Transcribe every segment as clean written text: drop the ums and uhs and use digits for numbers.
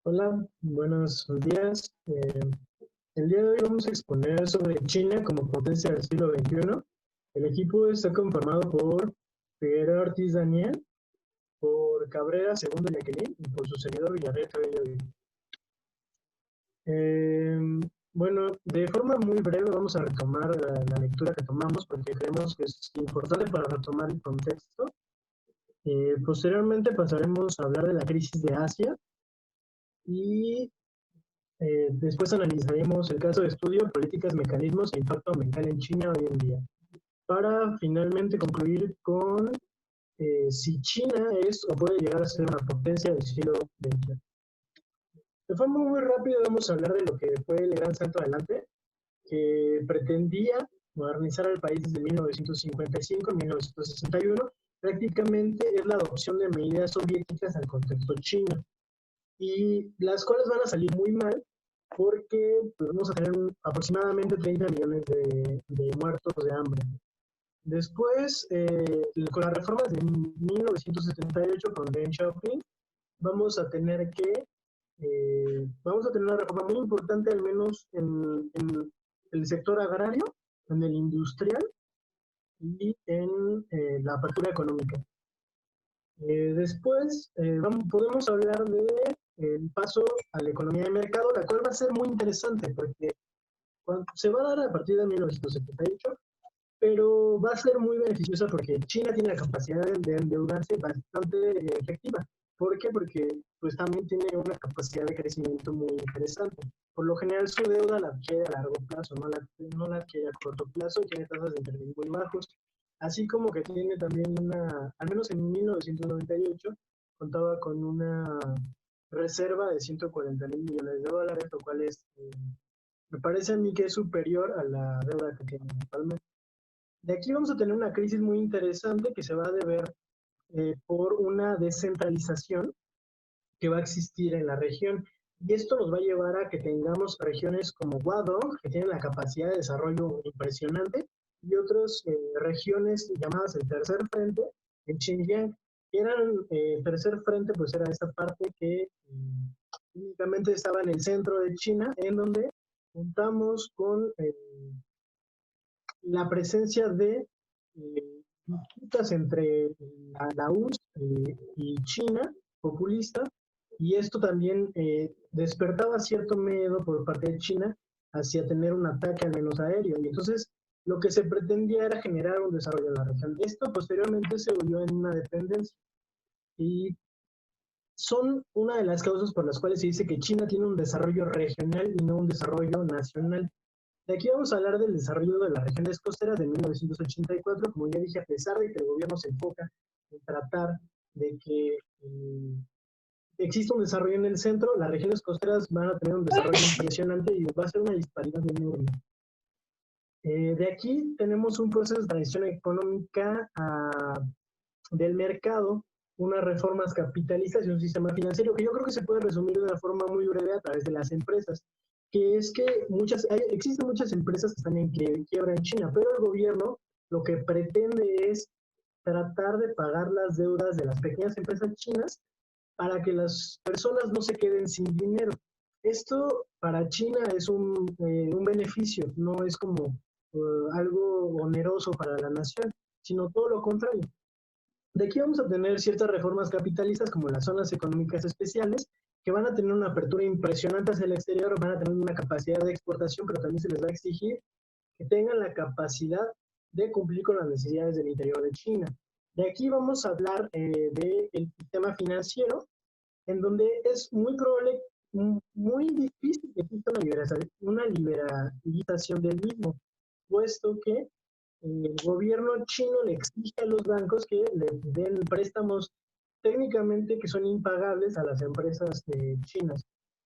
Hola, buenos días. El día de hoy vamos a exponer sobre China como potencia del siglo XXI. El equipo está conformado por Figueroa Ortiz Daniel, por Cabrera Segundo Jacqueline y por su servidor Villarreal Cabello. Eh, bueno, de forma muy breve vamos a retomar la lectura que tomamos porque creemos que es importante para retomar el contexto. Posteriormente pasaremos a hablar de la crisis de Asia y después analizaremos el caso de estudio, políticas, mecanismos e impacto ambiental en China hoy en día, para finalmente concluir con si China es o puede llegar a ser una potencia del siglo XXI. De forma muy rápida vamos a hablar de lo que fue el gran salto adelante, que pretendía modernizar al país desde 1955 a 1961. Prácticamente es la adopción de medidas soviéticas al contexto chino, y las cuales van a salir muy mal porque pues, vamos a tener aproximadamente 30 millones de muertos de hambre. Después, con las reformas de 1978 con Deng Xiaoping, vamos a tener una reforma muy importante, al menos en el sector agrario, en el industrial y en la apertura económica. Después podemos hablar de el paso a la economía de mercado, la cual va a ser muy interesante porque se va a dar a partir de 1978, pero va a ser muy beneficiosa porque China tiene la capacidad de endeudarse bastante efectiva. ¿Por qué? Porque pues también tiene una capacidad de crecimiento muy interesante. Por lo general su deuda la adquiere a largo plazo, no la adquiere a corto plazo, tiene tasas de interés muy bajos, así como que tiene también al menos en 1998, contaba con una reserva de 140 mil millones de dólares, lo cual me parece a mí que es superior a la deuda que tiene actualmente. De aquí vamos a tener una crisis muy interesante que se va a deber por una descentralización que va a existir en la región. Y esto nos va a llevar a que tengamos regiones como Guangdong, que tienen la capacidad de desarrollo impresionante, y otras regiones llamadas el tercer frente, en Xinjiang, que eran el tercer frente, pues era esta parte que únicamente estaba en el centro de China, en donde juntamos con la presencia de disputas entre la URSS y China populista, y esto también despertaba cierto miedo por parte de China hacia tener un ataque al menos aéreo, y entonces lo que se pretendía era generar un desarrollo en la región. Esto posteriormente se volvió en una dependencia, y son una de las causas por las cuales se dice que China tiene un desarrollo regional y no un desarrollo nacional. De aquí vamos a hablar del desarrollo de las regiones costeras de 1984. Como ya dije, a pesar de que el gobierno se enfoca en tratar de que exista un desarrollo en el centro, las regiones costeras van a tener un desarrollo impresionante y va a ser una disparidad enorme. De aquí tenemos un proceso de transición económica del mercado, unas reformas capitalistas y un sistema financiero que yo creo que se puede resumir de una forma muy breve a través de las empresas, que es que existen muchas empresas que están en quiebra en China, pero el gobierno lo que pretende es tratar de pagar las deudas de las pequeñas empresas chinas para que las personas no se queden sin dinero. Esto para China es un beneficio, no es como algo oneroso para la nación, sino todo lo contrario. De aquí vamos a tener ciertas reformas capitalistas como las zonas económicas especiales, que van a tener una apertura impresionante hacia el exterior, van a tener una capacidad de exportación, pero también se les va a exigir que tengan la capacidad de cumplir con las necesidades del interior de China. De aquí vamos a hablar del sistema financiero, en donde es muy probable, muy difícil que exista una liberalización del mismo, puesto que el gobierno chino le exige a los bancos que le den préstamos técnicamente que son impagables a las empresas chinas.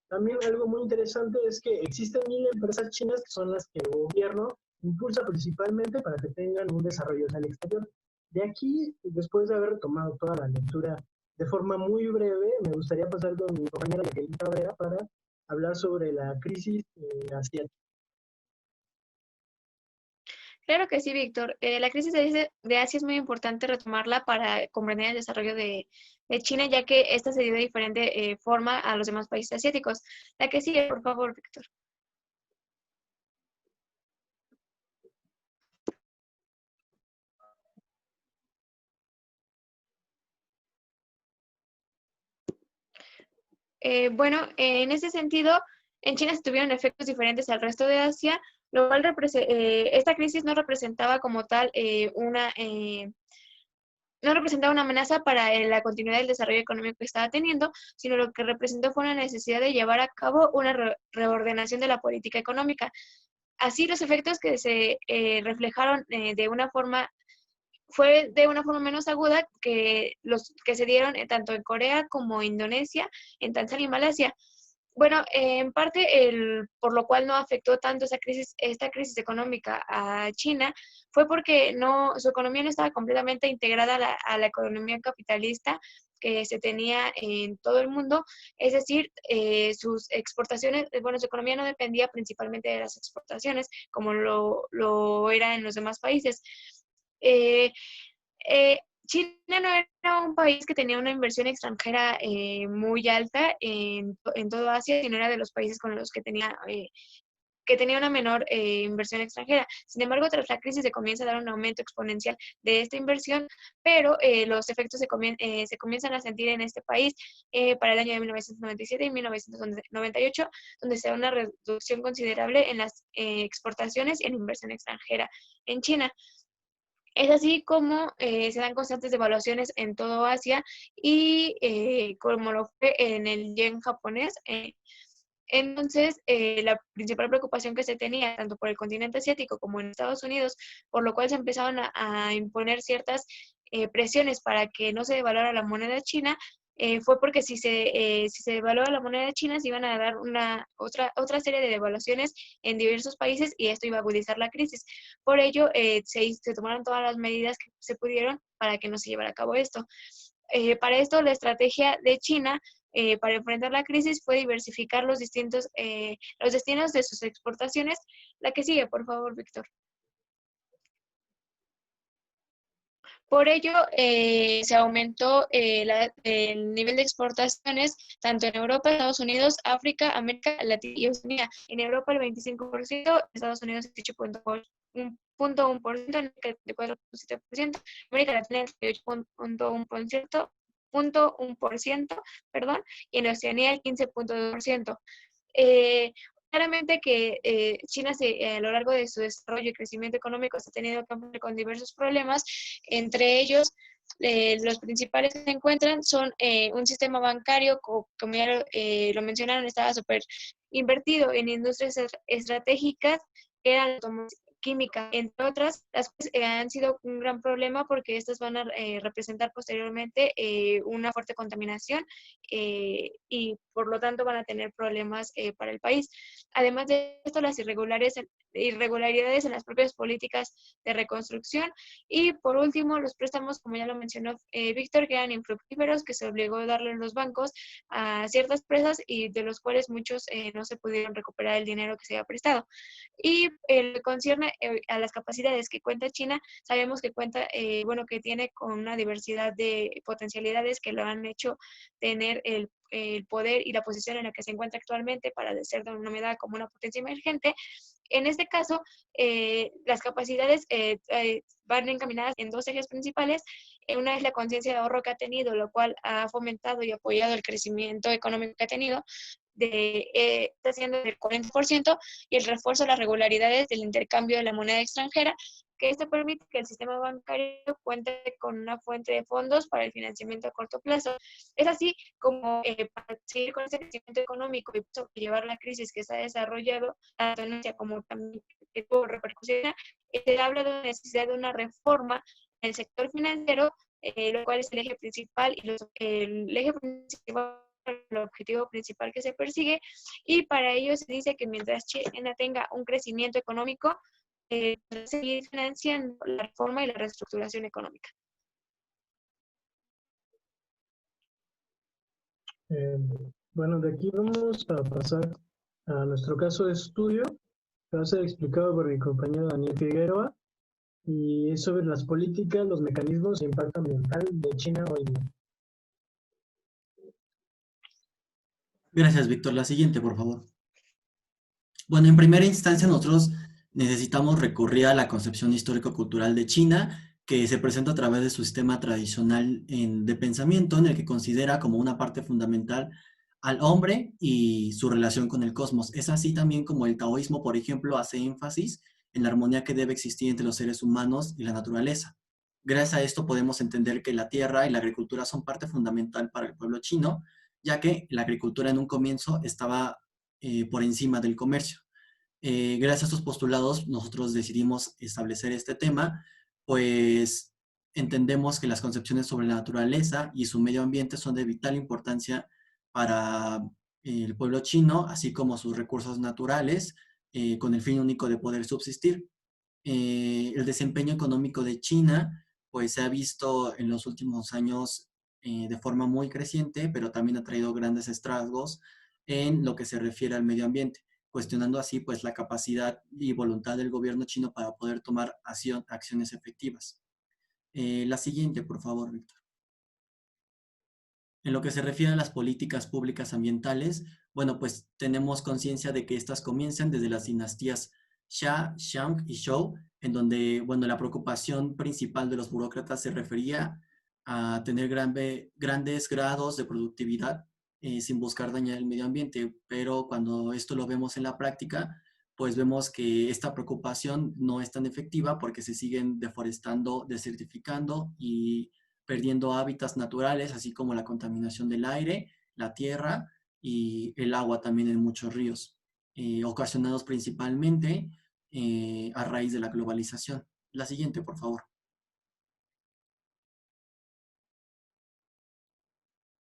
También algo muy interesante es que existen 1.000 empresas chinas que son las que el gobierno impulsa principalmente para que tengan un desarrollo hacia el exterior. De aquí, después de haber tomado toda la lectura de forma muy breve, me gustaría pasar con mi compañera Jacqueline Cabrera para hablar sobre la crisis asiática. Claro que sí, Víctor. La crisis de Asia es muy importante retomarla para comprender el desarrollo de China, ya que esta se dio de diferente forma a los demás países asiáticos. La que sigue, por favor, Víctor. Bueno, en ese sentido, en China se tuvieron efectos diferentes al resto de Asia, lo cual esta crisis no representaba como tal no representaba una amenaza para la continuidad del desarrollo económico que estaba teniendo, sino lo que representó fue una necesidad de llevar a cabo una reordenación de la política económica. Así, los efectos que se reflejaron fue de una forma menos aguda que los que se dieron tanto en Corea como Indonesia, en Tanzania y Malasia. Bueno, en parte por lo cual no afectó tanto esta crisis económica a China fue porque su economía no estaba completamente integrada a la economía capitalista que se tenía en todo el mundo, es decir, sus exportaciones, bueno, su economía no dependía principalmente de las exportaciones como lo era en los demás países. Eh, China no era un país que tenía una inversión extranjera muy alta en todo Asia, sino era de los países con los que tenía una menor inversión extranjera. Sin embargo, tras la crisis se comienza a dar un aumento exponencial de esta inversión, pero los efectos se comienzan a sentir en este país para el año de 1997 y 1998, donde se da una reducción considerable en las exportaciones y en inversión extranjera en China. Es así como se dan constantes devaluaciones en todo Asia y como lo fue en el yen japonés. Entonces, la principal preocupación que se tenía tanto por el continente asiático como en Estados Unidos, por lo cual se empezaron a imponer ciertas presiones para que no se devaluara la moneda china, fue porque si se devaluaba la moneda china se iban a dar otra serie de devaluaciones en diversos países y esto iba a agudizar la crisis. Por ello, se tomaron todas las medidas que se pudieron para que no se llevara a cabo esto. Para esto, la estrategia de China para enfrentar la crisis fue diversificar los destinos de sus exportaciones. La que sigue, por favor, Víctor. Por ello, se aumentó el nivel de exportaciones tanto en Europa, Estados Unidos, África, América Latina y Oceanía. En Europa el 25%, en Estados Unidos el 18.1%, en América el 4.7%, América Latina el 38.1%, perdón, y en Oceanía el 15.2%. Eh, Claramente que China a lo largo de su desarrollo y crecimiento económico se ha tenido que enfrentar con diversos problemas, entre ellos los principales que se encuentran son un sistema bancario, como ya lo mencionaron, estaba súper invertido en industrias estratégicas que eran química, entre otras, las cuales han sido un gran problema porque estas van a representar posteriormente una fuerte contaminación y por lo tanto van a tener problemas para el país. Además de esto, las irregularidades en las propias políticas de reconstrucción y por último los préstamos, como ya lo mencionó Víctor, que eran infructíferos, que se obligó a darle los bancos a ciertas empresas y de los cuales muchos no se pudieron recuperar el dinero que se había prestado. Y lo concierne a las capacidades que cuenta China, sabemos que bueno, que tiene con una diversidad de potencialidades que lo han hecho tener el poder y la posición en la que se encuentra actualmente para ser denominada como una potencia emergente. En este caso, las capacidades van encaminadas en dos ejes principales. Una es la conciencia de ahorro que ha tenido, lo cual ha fomentado y apoyado el crecimiento económico que ha tenido, está siendo del 40%, y el refuerzo de las regularidades del intercambio de la moneda extranjera, que esto permite que el sistema bancario cuente con una fuente de fondos para el financiamiento a corto plazo. Es así como para seguir con ese crecimiento económico y llevar la crisis que se ha desarrollado, tanto en Asia como también que tuvo repercusión, se habla de la necesidad de una reforma en el sector financiero, lo cual es el eje principal y el eje principal, el objetivo principal que se persigue, y para ello se dice que mientras China tenga un crecimiento económico, seguir financiando la reforma y la reestructuración económica. Eh, bueno, de aquí vamos a pasar a nuestro caso de estudio, que va a ser explicado por mi compañero Daniel Figueroa. y es sobre las políticas, los mecanismos e impacto ambiental de China hoy día. Gracias, Víctor. La siguiente, por favor. Bueno, en primera instancia nosotros necesitamos recurrir a la concepción histórico-cultural de China, que se presenta a través de su sistema tradicional de pensamiento, en el que considera como una parte fundamental al hombre y su relación con el cosmos. Es así también como el taoísmo, por ejemplo, hace énfasis en la armonía que debe existir entre los seres humanos y la naturaleza. Gracias a esto podemos entender que la tierra y la agricultura son parte fundamental para el pueblo chino, ya que la agricultura en un comienzo estaba por encima del comercio. Gracias a estos postulados, nosotros decidimos establecer este tema, pues entendemos que las concepciones sobre la naturaleza y su medio ambiente son de vital importancia para el pueblo chino, así como sus recursos naturales, con el fin único de poder subsistir. El desempeño económico de China, pues se ha visto en los últimos años de forma muy creciente, pero también ha traído grandes estragos en lo que se refiere al medio ambiente, cuestionando así pues la capacidad y voluntad del gobierno chino para poder tomar acciones efectivas. La siguiente, por favor, Víctor. En lo que se refiere a las políticas públicas ambientales, bueno, pues tenemos conciencia de que estas comienzan desde las dinastías Xia, Shang y Zhou, en donde, bueno, la preocupación principal de los burócratas se refería a tener grandes grados de productividad sin buscar dañar el medio ambiente, pero cuando esto lo vemos en la práctica, pues vemos que esta preocupación no es tan efectiva porque se siguen deforestando, desertificando y perdiendo hábitats naturales, así como la contaminación del aire, la tierra y el agua también en muchos ríos, ocasionados principalmente a raíz de la globalización. La siguiente, por favor.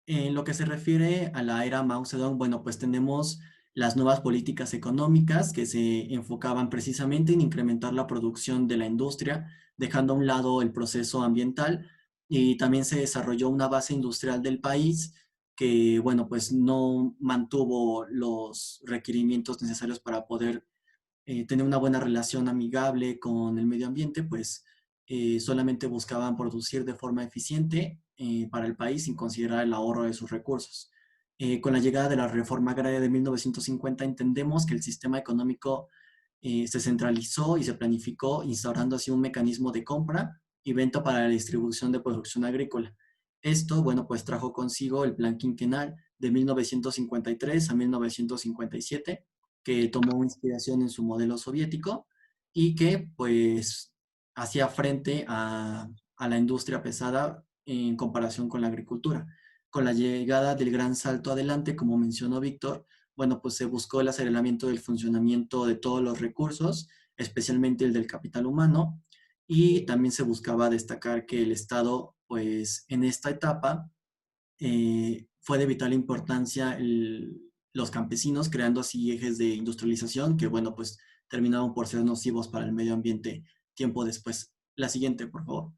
En lo que se refiere a la era Mao Zedong, bueno, pues tenemos las nuevas políticas económicas que se enfocaban precisamente en incrementar la producción de la industria, dejando a un lado el proceso ambiental, y también se desarrolló una base industrial del país que, bueno, pues no mantuvo los requerimientos necesarios para poder tener una buena relación amigable con el medio ambiente, pues solamente buscaban producir de forma eficiente para el país sin considerar el ahorro de sus recursos. Con la llegada de la reforma agraria de 1950 entendemos que el sistema económico se centralizó y se planificó, instaurando así un mecanismo de compra y venta para la distribución de producción agrícola. Esto, bueno, pues trajo consigo el plan quinquenal de 1953 a 1957, que tomó inspiración en su modelo soviético y que pues hacía frente a la industria pesada en comparación con la agricultura. Con la llegada del gran salto adelante, como mencionó Víctor, bueno, pues se buscó el aceleramiento del funcionamiento de todos los recursos, especialmente el del capital humano, y también se buscaba destacar que el Estado, pues en esta etapa, fue de vital importancia los campesinos, creando así ejes de industrialización que, bueno, pues terminaron por ser nocivos para el medio ambiente tiempo después. La siguiente, por favor.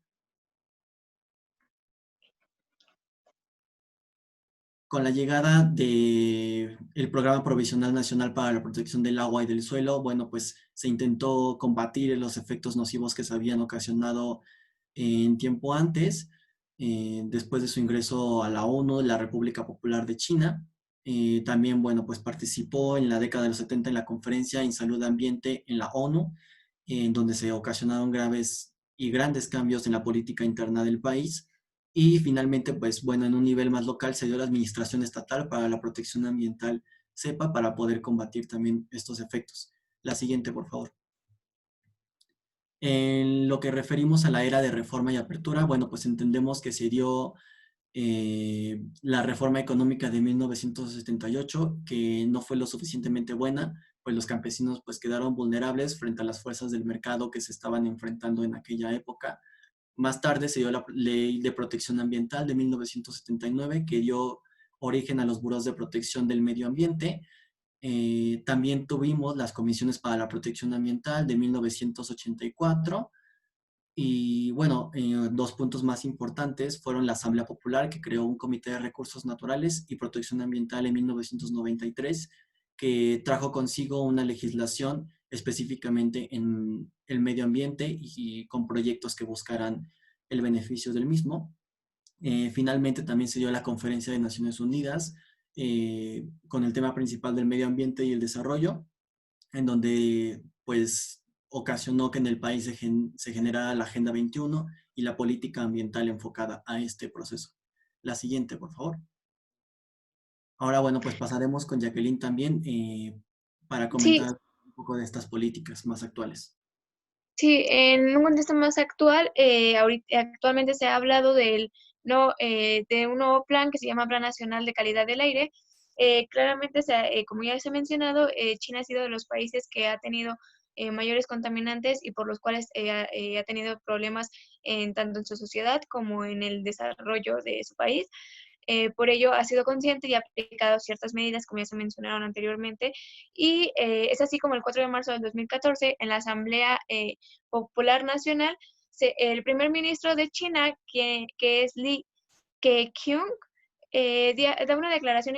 Con la llegada del Programa Provisional Nacional para la Protección del Agua y del Suelo, bueno, pues se intentó combatir los efectos nocivos que se habían ocasionado en tiempo antes, después de su ingreso a la ONU, la República Popular de China. También, bueno, pues participó en la década de los 70 en la Conferencia en Salud Ambiente en la ONU, en donde se ocasionaron graves y grandes cambios en la política interna del país. Y finalmente, pues bueno, en un nivel más local se dio la Administración Estatal para la Protección Ambiental, CEPA, para poder combatir también estos efectos. La siguiente, por favor. En lo que referimos a la era de reforma y apertura, bueno, pues entendemos que se dio la reforma económica de 1978, que no fue lo suficientemente buena, pues los campesinos pues quedaron vulnerables frente a las fuerzas del mercado que se estaban enfrentando en aquella época. Más tarde se dio la Ley de Protección Ambiental de 1979, que dio origen a los buros de protección del medio ambiente. También tuvimos las Comisiones para la Protección Ambiental de 1984. Y bueno, dos puntos más importantes fueron la Asamblea Popular, que creó un Comité de Recursos Naturales y Protección Ambiental en 1993, que trajo consigo una legislación específicamente en el medio ambiente y con proyectos que buscaran el beneficio del mismo. Finalmente también se dio la Conferencia de Naciones Unidas con el tema principal del medio ambiente y el desarrollo, en donde pues ocasionó que en el país se generara la Agenda 21 y la política ambiental enfocada a este proceso. La siguiente, por favor. Ahora, bueno, pues pasaremos con Jacqueline también para Sí, comentar un poco de estas políticas más actuales. sí, en un contexto más actual, actualmente se ha hablado no, de un nuevo plan que se llama Plan Nacional de Calidad del Aire. Claramente, como ya se ha mencionado, China ha sido de los países que ha tenido mayores contaminantes y por los cuales ha tenido problemas tanto en su sociedad como en el desarrollo de su país. Por ello, ha sido consciente y ha aplicado ciertas medidas, como ya se mencionaron anteriormente, y es así como el 4 de marzo del 2014, en la Asamblea Popular Nacional, el primer ministro de China, que es Li Keqiang, da una declaración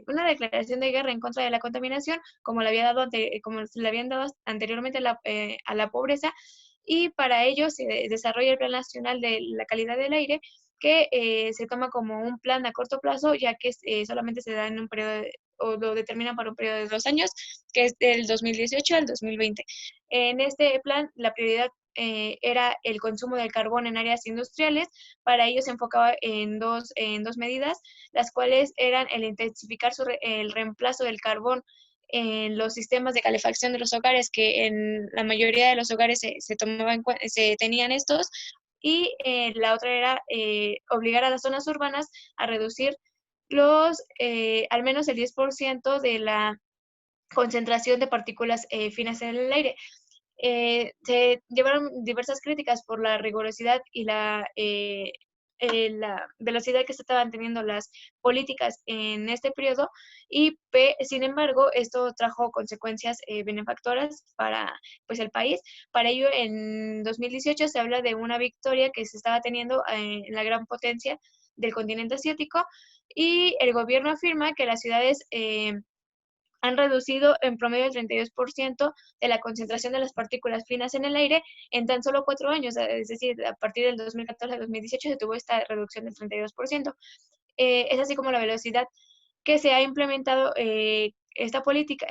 una declaración de guerra en contra de la contaminación, como se le habían dado anteriormente a la pobreza, y para ello se desarrolla el Plan Nacional de la Calidad del Aire, que se toma como un plan a corto plazo, ya que solamente se da en un periodo, o lo determinan para un periodo de 2 años, que es del 2018 al 2020. En este plan, la prioridad era el consumo del carbón en áreas industriales. Para ello se enfocaba en dos medidas, las cuales eran el intensificar el reemplazo del carbón en los sistemas de calefacción de los hogares, que en la mayoría de los hogares se tenían estos, y la otra era obligar a las zonas urbanas a reducir al menos el 10% de la concentración de partículas finas en el aire. Se llevaron diversas críticas por la rigurosidad y la velocidad que se estaban teniendo las políticas en este periodo, y sin embargo esto trajo consecuencias benefactoras para pues el país. Para ello, en 2018 se habla de una victoria que se estaba teniendo en la gran potencia del continente asiático, y el gobierno afirma que las ciudades han reducido en promedio el 32% de la concentración de las partículas finas en el aire en tan solo 4 años. Es decir, a partir del 2014 al 2018 se tuvo esta reducción del 32%. Es así como la velocidad que se ha implementado esta política,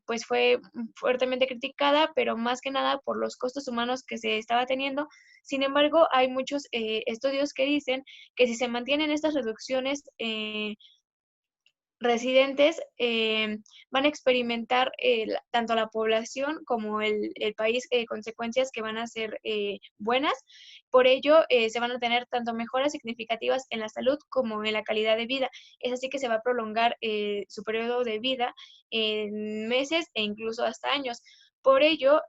pues fue fuertemente criticada, pero más que nada por los costos humanos que se estaba teniendo. Sin embargo, hay muchos estudios que dicen que si se mantienen estas reducciones, residentes van a experimentar tanto la población como el país consecuencias que van a ser buenas. Por ello, se van a tener tanto mejoras significativas en la salud como en la calidad de vida. Es así que se va a prolongar su periodo de vida en meses e incluso hasta años. Por ello,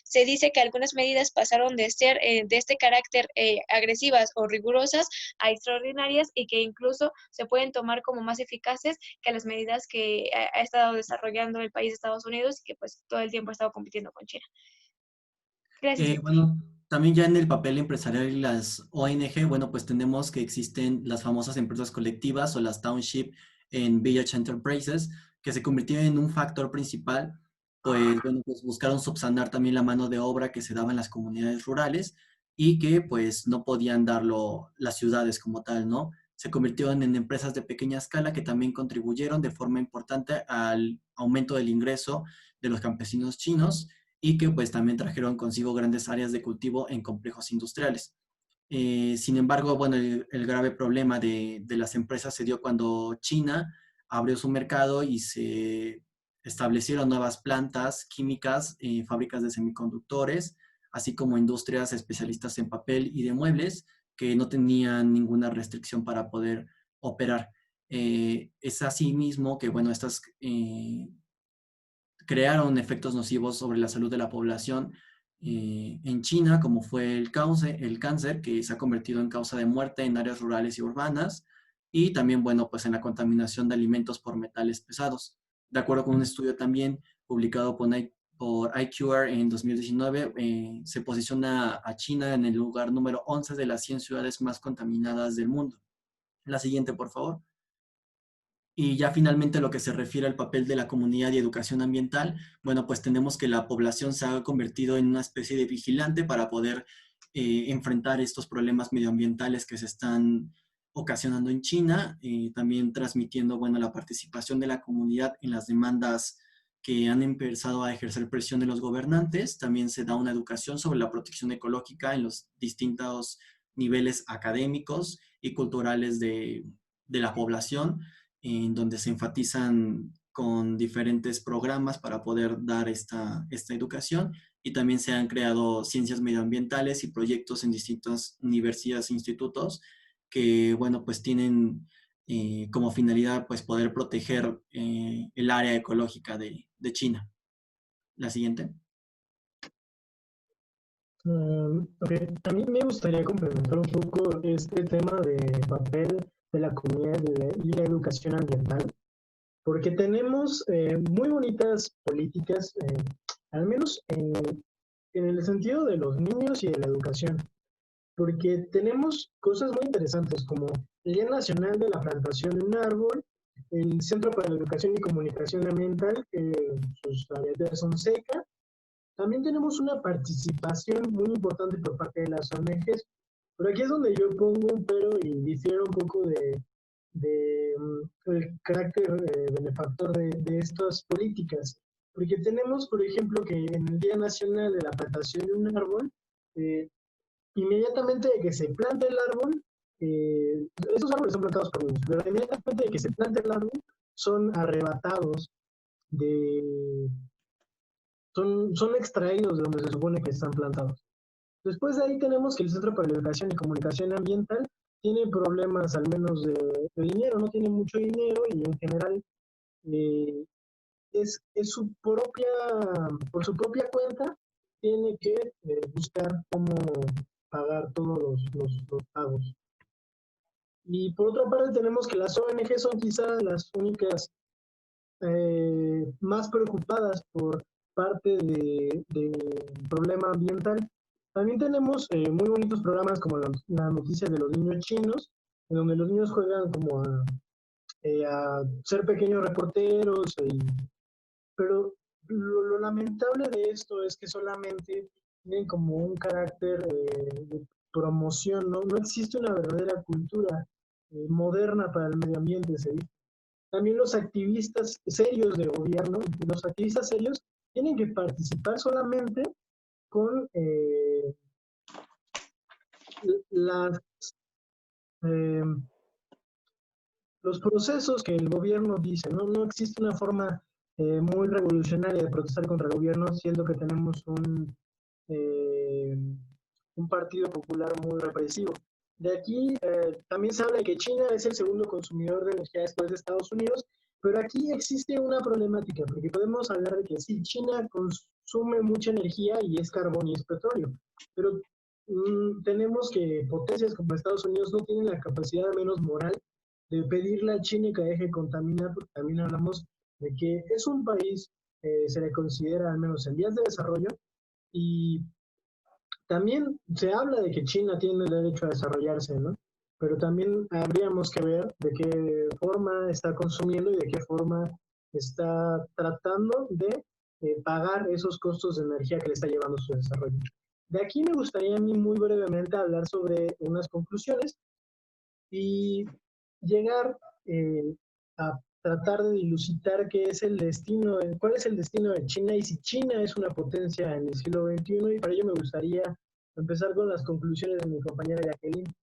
se dice que algunas medidas pasaron de ser de este carácter agresivas o rigurosas a extraordinarias, y que incluso se pueden tomar como más eficaces que las medidas que ha estado desarrollando el país de Estados Unidos, y que pues todo el tiempo ha estado compitiendo con China. Gracias. Bueno, también ya en el papel empresarial y las ONG, bueno, pues tenemos que existen las famosas empresas colectivas o las township en Village Enterprises, que se convirtieron en un factor principal, pues bueno, pues buscaron subsanar también la mano de obra que se daba en las comunidades rurales y que pues no podían darlo las ciudades como tal, ¿no? Se convirtieron en empresas de pequeña escala que también contribuyeron de forma importante al aumento del ingreso de los campesinos chinos y que pues también trajeron consigo grandes áreas de cultivo en complejos industriales. Sin embargo, bueno, el grave problema de las empresas se dio cuando China abrió su mercado y se establecieron nuevas plantas químicas, fábricas de semiconductores, así como industrias especialistas en papel y de muebles que no tenían ninguna restricción para poder operar. Es así mismo que, bueno, estas crearon efectos nocivos sobre la salud de la población en China, como fue el cáncer, que se ha convertido en causa de muerte en áreas rurales y urbanas, y también, bueno, pues en la contaminación de alimentos por metales pesados. De acuerdo con un estudio también publicado por IQR en 2019, se posiciona a China en el lugar número 11 de las 100 ciudades más contaminadas del mundo. La siguiente, por favor. Y ya finalmente lo que se refiere al papel de la comunidad y educación ambiental, bueno, pues tenemos que la población se ha convertido en una especie de vigilante para poder enfrentar estos problemas medioambientales que se están ocasionando en China, también transmitiendo, bueno, la participación de la comunidad en las demandas que han empezado a ejercer presión de los gobernantes. También se da una educación sobre la protección ecológica en los distintos niveles académicos y culturales de la población, en donde se enfatizan con diferentes programas para poder dar esta educación, y también se han creado ciencias medioambientales y proyectos en distintas universidades e institutos que, bueno, pues tienen como finalidad pues poder proteger el área ecológica de China. La siguiente. Ok, a mí me gustaría complementar un poco este tema de papel de la comunidad y la educación ambiental, porque tenemos muy bonitas políticas, al menos en el sentido de los niños y de la educación, porque tenemos cosas muy interesantes como el Día Nacional de la Plantación de un Árbol, el Centro para la Educación y Comunicación Ambiental, sus abreviaturas son SECA. También tenemos una participación muy importante por parte de las ONGs, pero aquí es donde yo pongo un pero y difiero un poco de el carácter benefactor de estas políticas. Porque tenemos, por ejemplo, que en el Día Nacional de la Plantación de un Árbol, eh, inmediatamente de que se planta el árbol, esos árboles son plantados por niños, pero inmediatamente de que se planta el árbol, son arrebatados de, son extraídos de donde se supone que están plantados. Después de ahí tenemos que el Centro para la Educación y Comunicación Ambiental tiene problemas al menos de dinero, no tiene mucho dinero y en general eh, es su propia, por su propia cuenta, tiene que buscar cómo pagar todos los pagos. Y por otra parte tenemos que las ONG son quizás las únicas más preocupadas por parte del problema ambiental. También tenemos muy bonitos programas como la noticia de los niños chinos, en donde los niños juegan como a ser pequeños reporteros, pero lo lamentable de esto es que solamente tienen como un carácter de promoción, ¿no? No existe una verdadera cultura moderna para el medio ambiente, ¿se dice? También los activistas serios de gobierno, los activistas serios tienen que participar solamente con las, eh, los procesos que el gobierno dice, ¿no? No existe una forma muy revolucionaria de protestar contra el gobierno, siendo que tenemos eh, un partido popular muy represivo. De aquí también se habla de que China es el segundo consumidor de energía después de Estados Unidos, pero aquí existe una problemática, porque podemos hablar de que sí, China consume mucha energía y es carbón y es petróleo, pero tenemos que potencias como Estados Unidos no tienen la capacidad menos moral de pedirle a China que deje de contaminar, porque también hablamos de que es un país, se le considera al menos en vías de desarrollo, y también se habla de que China tiene el derecho a desarrollarse, ¿no? Pero también habríamos que ver de qué forma está consumiendo y de qué forma está tratando de pagar esos costos de energía que le está llevando su desarrollo. De aquí me gustaría a mí muy brevemente hablar sobre unas conclusiones y llegar a tratar de dilucidar qué es el destino, cuál es el destino de China y si China es una potencia en el siglo XXI. Y para ello me gustaría empezar con las conclusiones de mi compañera Jacqueline.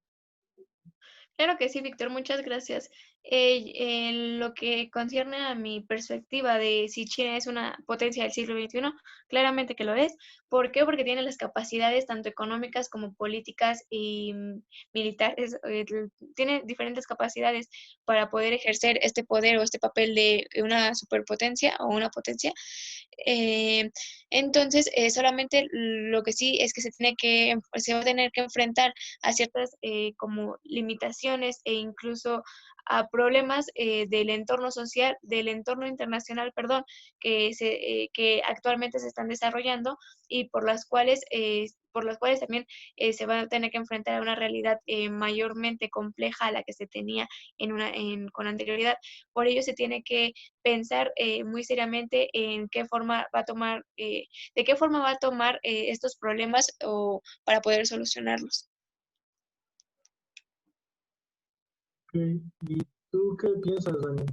Claro que sí, Víctor, muchas gracias. En lo que concierne a mi perspectiva de si China es una potencia del siglo XXI, claramente que lo es. ¿Por qué? Porque tiene las capacidades tanto económicas como políticas y militares. Tiene diferentes capacidades para poder ejercer este poder o este papel de una superpotencia o una potencia. Eh, entonces, solamente lo que sí es que se va a tener que enfrentar a ciertas como limitaciones decisiones e incluso a problemas del entorno social, del entorno internacional, perdón, que actualmente se están desarrollando y por las cuales también se va a tener que enfrentar a una realidad mayormente compleja a la que se tenía con anterioridad. Por ello se tiene que pensar muy seriamente en qué forma va a tomar, de qué forma va a tomar estos problemas o para poder solucionarlos. Ok. ¿Y tú qué piensas, Dani?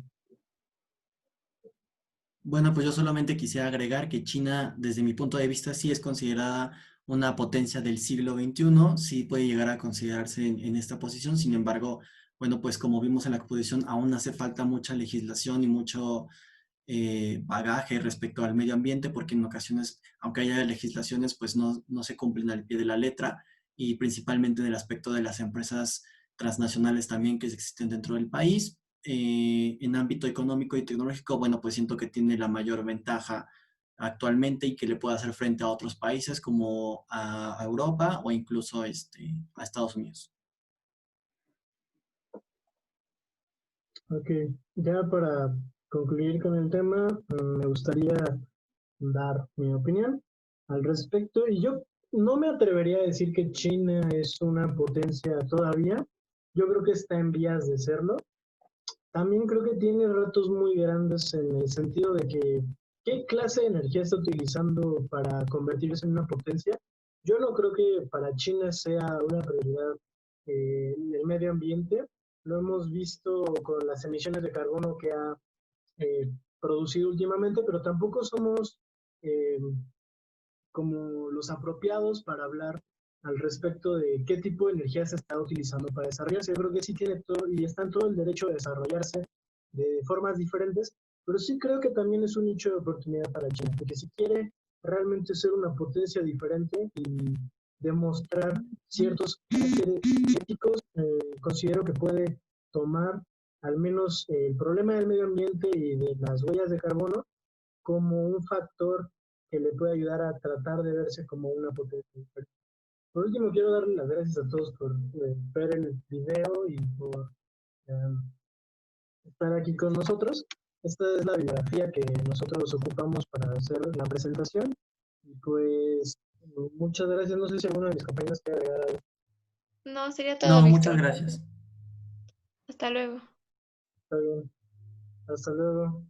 Bueno, pues yo solamente quisiera agregar que China, desde mi punto de vista, sí es considerada una potencia del siglo XXI, sí puede llegar a considerarse en esta posición. Sin embargo, bueno, pues como vimos en la exposición, aún hace falta mucha legislación y mucho bagaje respecto al medio ambiente, porque en ocasiones, aunque haya legislaciones, pues no se cumplen al pie de la letra, y principalmente en el aspecto de las empresas transnacionales también que existen dentro del país. En ámbito económico y tecnológico, bueno, pues siento que tiene la mayor ventaja actualmente y que le puede hacer frente a otros países como a Europa o incluso a Estados Unidos. Ok, ya para concluir con el tema, me gustaría dar mi opinión al respecto. Y yo no me atrevería a decir que China es una potencia todavía. Yo creo que está en vías de serlo. También creo que tiene retos muy grandes en el sentido de que qué clase de energía está utilizando para convertirse en una potencia. Yo no creo que para China sea una prioridad el medio ambiente. Lo hemos visto con las emisiones de carbono que ha eh, producido últimamente, pero tampoco somos eh, como los apropiados para hablar al respecto de qué tipo de energía se está utilizando para desarrollarse. Yo creo que sí tiene todo y está en todo el derecho de desarrollarse de formas diferentes, pero sí creo que también es un nicho de oportunidad para China, porque si quiere realmente ser una potencia diferente y demostrar ciertos caracteres éticos, considero que puede tomar al menos el problema del medio ambiente y de las huellas de carbono como un factor que le puede ayudar a tratar de verse como una potencia diferente. Por último, quiero darle las gracias a todos por ver el video y por eh, estar aquí con nosotros. Esta es la bibliografía que nosotros ocupamos para hacer la presentación. Y pues, muchas gracias. No sé si alguno de mis compañeros quiere agregar algo. No, sería todo, No, muchas Víctor. gracias. Hasta luego. Está bien. Hasta luego.